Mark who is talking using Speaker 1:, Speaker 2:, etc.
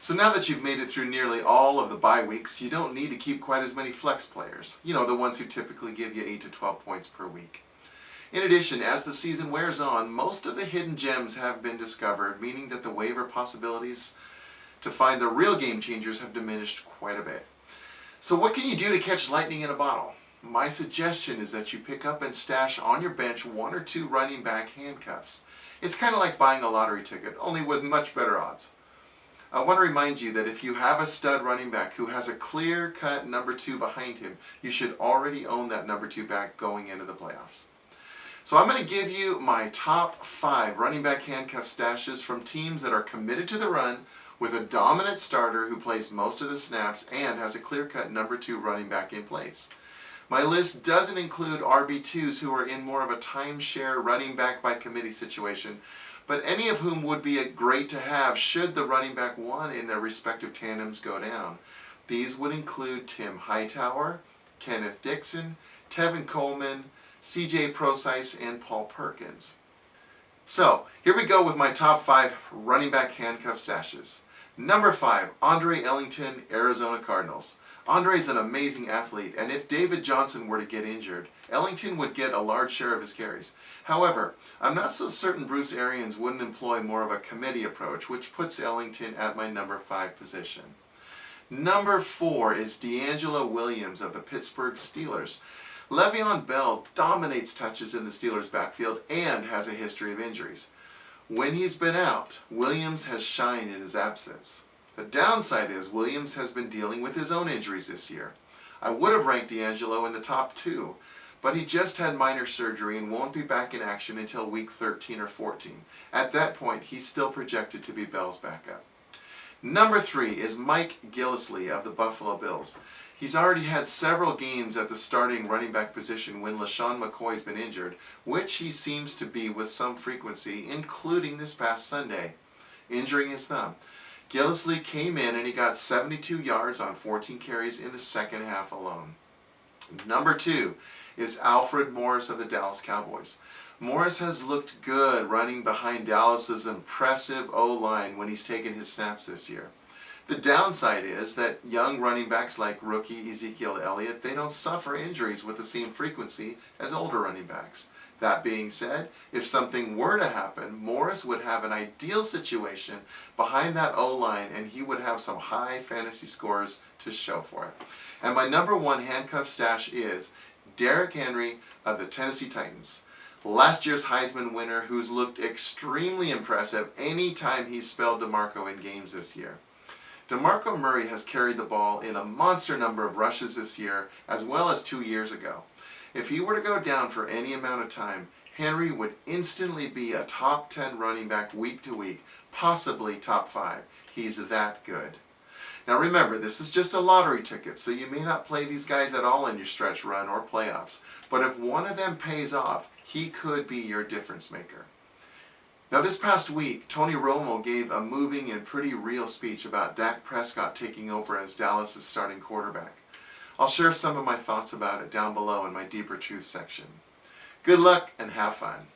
Speaker 1: So now that you've made it through nearly all of the bye weeks, you don't need to keep quite as many flex players. You know, the ones who typically give you 8 to 12 points per week. In addition, as the season wears on, most of the hidden gems have been discovered, meaning that the waiver possibilities to find the real game changers have diminished quite a bit. So what can you do to catch lightning in a bottle? My suggestion is that you pick up and stash on your bench 1 or 2 running back handcuffs. It's kind of like buying a lottery ticket, only with much better odds. I want to remind you that if you have a stud running back who has a clear-cut number 2 behind him, you should already own that number 2 back going into the playoffs. So I'm going to give you my top 5 running back handcuff stashes from teams that are committed to the run with a dominant starter who plays most of the snaps and has a clear-cut number 2 running back in place. My list doesn't include RB2s who are in more of a timeshare running back by committee situation, but any of whom would be great to have should the running back 1 in their respective tandems go down. These would include Tim Hightower, Kenneth Dixon, Tevin Coleman, Prosise, and Paul Perkins. So, here we go with my top 5 running back handcuff stashes. Number 5, Andre Ellington, Arizona Cardinals. Andre's an amazing athlete, and if David Johnson were to get injured, Ellington would get a large share of his carries. However, I'm not so certain Bruce Arians wouldn't employ more of a committee approach, which puts Ellington at my number 5 position. Number 4 is D'Angelo Williams of the Pittsburgh Steelers. Le'Veon Bell dominates touches in the Steelers' backfield and has a history of injuries. When he's been out, Williams has shined in his absence. The downside is Williams has been dealing with his own injuries this year. I would have ranked D'Angelo in the top 2, but he just had minor surgery and won't be back in action until week 13 or 14. At that point, he's still projected to be Bell's backup. Number 3 is Mike Gillislee of the Buffalo Bills. He's already had several games at the starting running back position when LaShawn McCoy's been injured, which he seems to be with some frequency, including this past Sunday, injuring his thumb. Gillislee came in and he got 72 yards on 14 carries in the second half alone. Number 2 is Alfred Morris of the Dallas Cowboys. Morris has looked good running behind Dallas's impressive O-line when he's taken his snaps this year. The downside is that young running backs like rookie Ezekiel Elliott, they don't suffer injuries with the same frequency as older running backs. That being said, if something were to happen, Morris would have an ideal situation behind that O-line and he would have some high fantasy scores to show for it. And my number 1 handcuff stash is Derrick Henry of the Tennessee Titans. Last year's Heisman winner who's looked extremely impressive anytime he's spelled DeMarco in games this year. DeMarco Murray has carried the ball in a monster number of rushes this year as well as 2 years ago. If he were to go down for any amount of time, Henry would instantly be a top 10 running back week to week, possibly top 5. He's that good. Now remember, this is just a lottery ticket, so you may not play these guys at all in your stretch run or playoffs. But if one of them pays off, he could be your difference maker. Now this past week, Tony Romo gave a moving and pretty real speech about Dak Prescott taking over as Dallas' starting quarterback. I'll share some of my thoughts about it down below in my Deeper Truth section. Good luck and have fun.